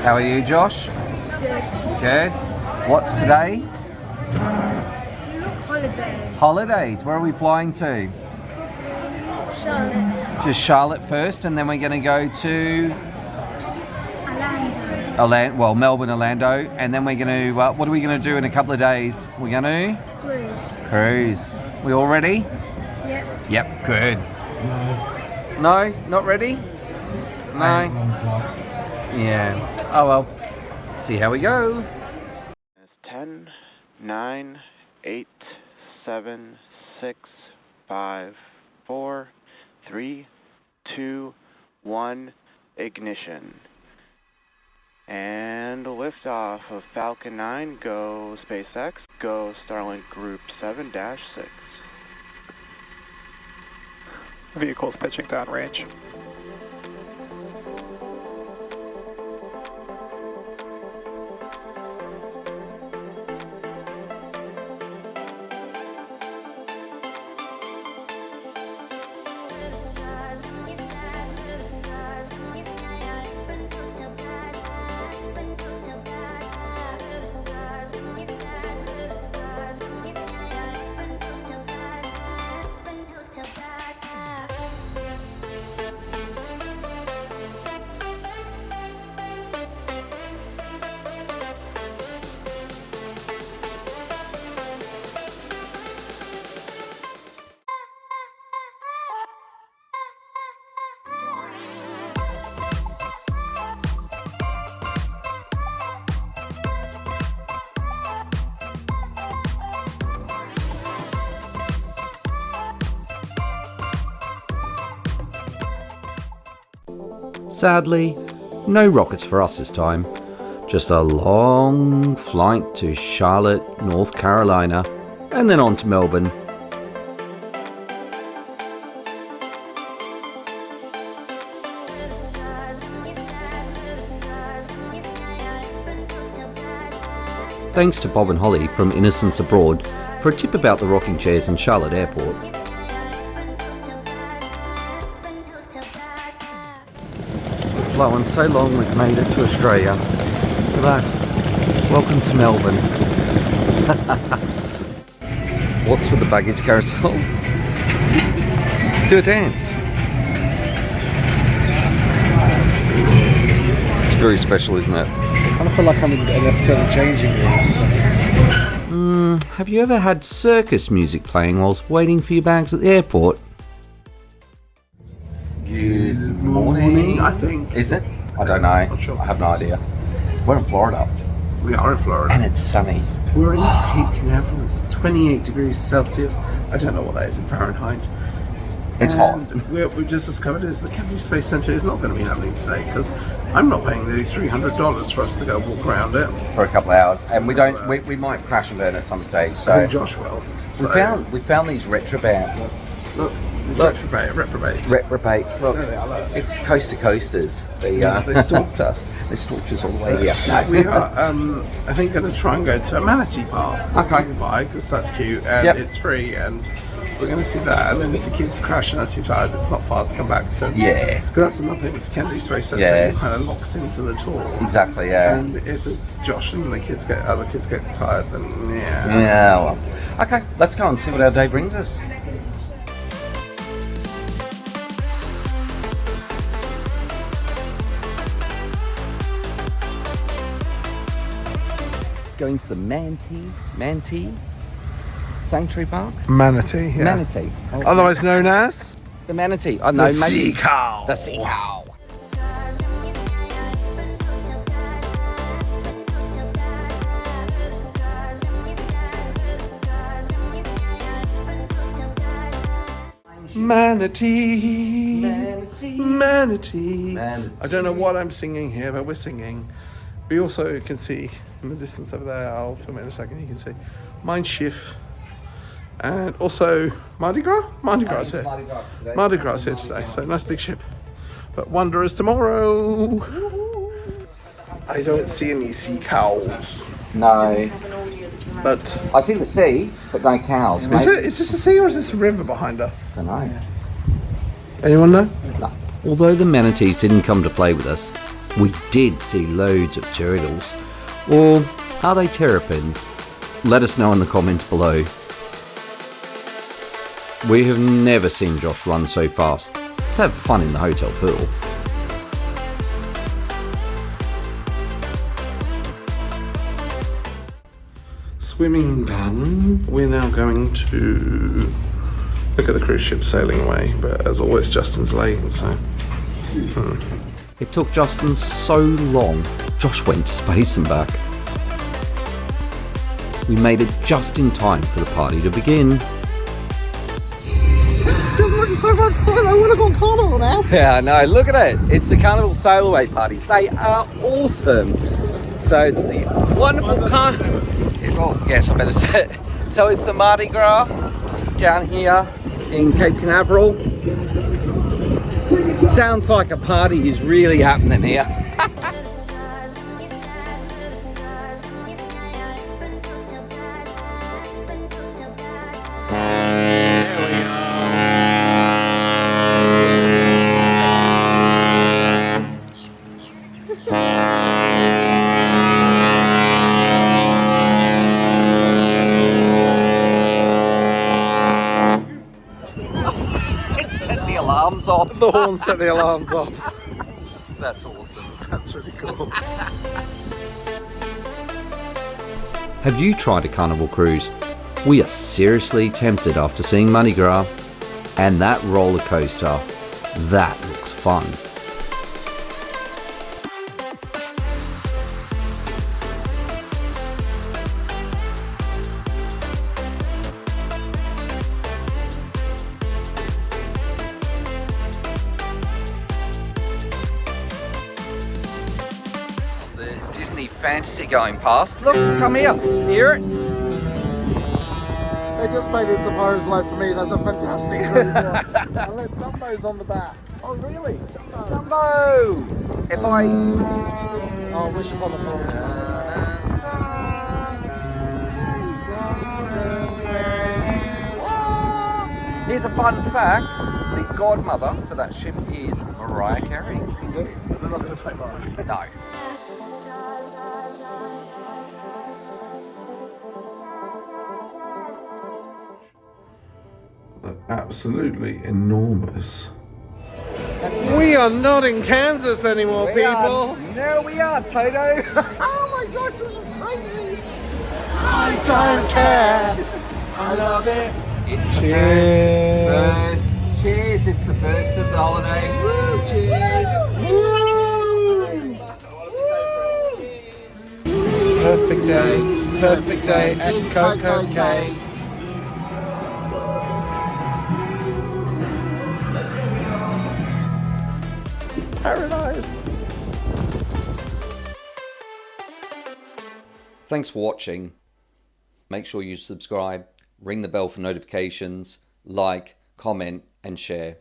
How are you, Josh? Good. What's today? Holiday. Holidays. Where are we flying to? Charlotte. To Charlotte first, and then we're going to go to Orlando. Melbourne, Orlando, and then we're going to. What are we going to do in a couple of days? We're going to cruise. We all ready? Yep. Yep. Good. No, not ready. No. Long flights. Yeah. Oh well. See how we go. 10, 9, 8, 7, 6, 5, 4, 3, 2, 1, ignition. And liftoff of Falcon 9, go SpaceX, go StarLink Group 7-6. Vehicles pitching downrange. Sadly, no rockets for us this time. Just a long flight to Charlotte, North Carolina, and then on to Melbourne. Thanks to Bob and Holly from Innocence Abroad for a tip about the rocking chairs in Charlotte Airport. Flown so long we've made it to Australia. Look at that. Welcome to Melbourne. What's with the baggage carousel? Do a dance. It's very special, isn't it? I kind of feel like I'm in an episode of Changing Rooms or something. Have you ever had circus music playing whilst waiting for your bags at the airport? Good morning, I think. Is it? I don't know. Not sure. I have no idea. We're in Florida. We are in Florida. And it's sunny. We're in Cape Canaveral. It's 28 degrees Celsius. I don't know what that is in Fahrenheit. It's And hot. We've just discovered is the Kennedy Space Center is not going to be happening today because I'm not paying nearly $300 for us to go walk around it. For a couple of hours. And we don't we might crash and burn at some stage. I So think Josh will. So, we found these retrobates. Look, reprobates. Reprobates. Look. There they are, look. It's coaster coasters. They stalked us. They stalked us all the way here. We are, I think, going to try and go to a manatee park. Okay. Because that's cute and Yep. it's free, and we're going to see that. And then if the kids crash and are too tired, it's not far to come back to. Yeah. Because that's another thing with Kennedy Space Center. Yeah. You're kind of locked into the tour. Exactly, yeah. And if Josh and the other kids get tired, then yeah. Yeah, well. Okay, let's go and see what our day brings us. Going to the Manatee Sanctuary Park? Manatee, yeah. Manatee. Oh, Otherwise known as the manatee. I know, the sea cow. The sea cow. Manatee. Manatee. Manatee. Manatee. I don't know what I'm singing here, but we're singing. We also can see in the distance over there, I'll film it in a second, you can see Mein Schiff. And also Mardi Gras? Mardi Gras is here. Mardi Gras is here today, so nice big ship. But Wanderers tomorrow. I don't see any sea cows. No. But I see the sea, but no cows. is this a sea or is this a river behind us? I don't know. Anyone know? No. Although the manatees didn't come to play with us, We did see loads of turtles. Or are they terrapins? Let us know in the comments below. We have never seen Josh run so fast. Let's have fun in the hotel pool. Swimming done. We're now going to look at the cruise ship sailing away, but as always Justin's late, so... It took Justin so long, Josh went to space and back. We made it just in time for the party to begin. Feels like so much fun. I want to go on Carnival now. Yeah, I know. Look at it. It's the Carnival Sail Away parties. They are awesome. So it's the wonderful oh, yes, I better say it. So it's the Mardi Gras down here in Cape Canaveral. Sounds like a party is really happening here. Alarms off. The horn set the alarms off. That's awesome. That's really cool. Have you tried a carnival cruise? We are seriously tempted after seeing Mardi Gras, and that roller coaster, that looks fun. Disney Fantasy going past. Look, come here. Hear it? They just made it Tomorrow's Life for me. That's a fantastic idea. I let Dumbo's on the back. Oh, really? Dumbo! If I... Oh, Wish Upon a Forest. Here's a fun fact. The godmother for that ship is Mariah Carey. They're not going to play Mariah. No. Absolutely enormous. We are not in Kansas anymore, people. No, we are, Toto. Oh my gosh, this is crazy. I don't care. I love it. It's the first. Cheers. It's the first of the holiday. Woo, cheers. Perfect day. Perfect day at Coco Cay. Paradise. Thanks for watching. Make sure you subscribe, ring the bell for notifications, like, comment and share.